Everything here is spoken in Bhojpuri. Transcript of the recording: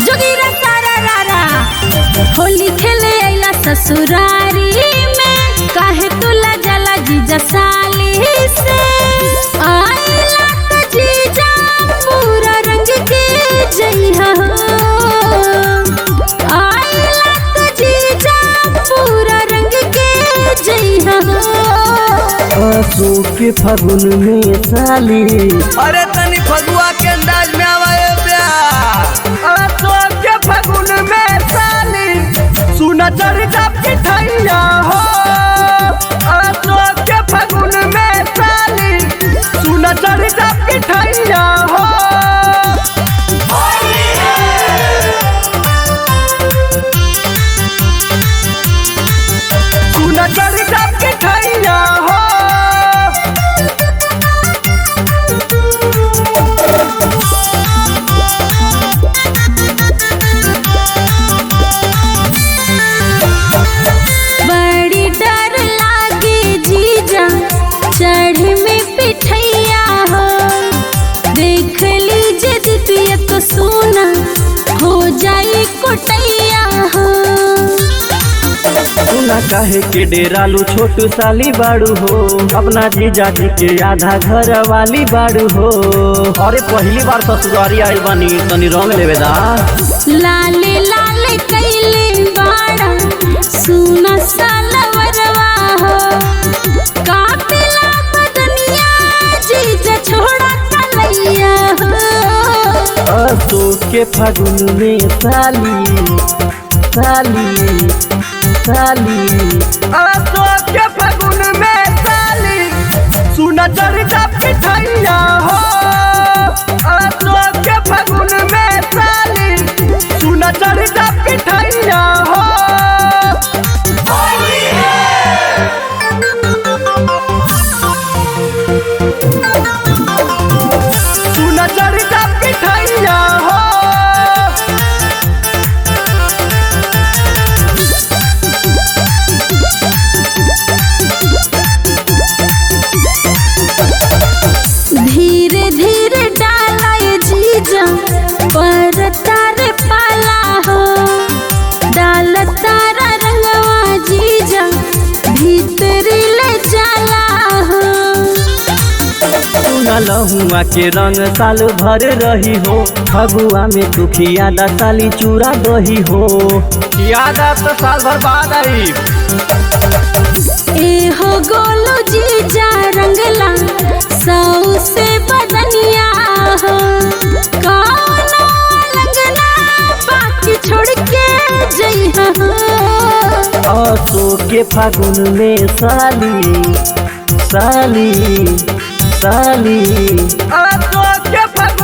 जोगिरा सारा रारा होली खेले आइला ससुरारी में काहे तुला जला जीजा साली से आइला त जीजा पूरा रंग के जइहा आइला त जीजा पूरा रंग के जइहा आंसू के फागुन में साली। अरे तनी फगुआ के अंदाज में आवाए प्यार। आंसू के फागुन में साली सुना चढ़ जाप की ठैया हो। आंसू के फागुन में साली सुना चढ़ जाप की ठैया हो। सुना चढ़ जाप की ठैया हो। बड़ी डर लागे जीजा चढ़ में पिठैया हो देख लीजिए दितिया तो सोना हो जाए कोटैया हो सुना काहे के डेरालू छोटू साली बाड़ू हो अपना जीजा जी के आधा घर वाली बाड़ू हो। अरे पहली बार ससुरारी आई बानी तनी रंग लेवेदा। लाले लाले कैले बाड़ा सुना सालवरवा हो कापिला बदनिया जीजा छोड़ा कलैया हो अशोक के फागुन में साली साली साली। अशोक के फागुन में साली सुना चढ़ जाप की ठैया हो। अशोक के फागुन में साली सुना चढ़ जाप की ठैया हो। सुना चढ़ जाप की ठैया हो। धीरे धीरे डाला ये जीजा पर तारे पाला हो डाल तारा रंगवा जीजा भीतरी ले जाला हो सुना लहुआ के रंग साल भर रही हो फगुआ में तू खियादा साली चूरा दही हो। यादा तो साल भर बाद आई। ए हो गोलू जीजा रंगला सौ से बदनिया हो कौनो लगना बाकी छोड़ के जइहा अशोक के फागुन में साली साली साली। अशोक के फागुन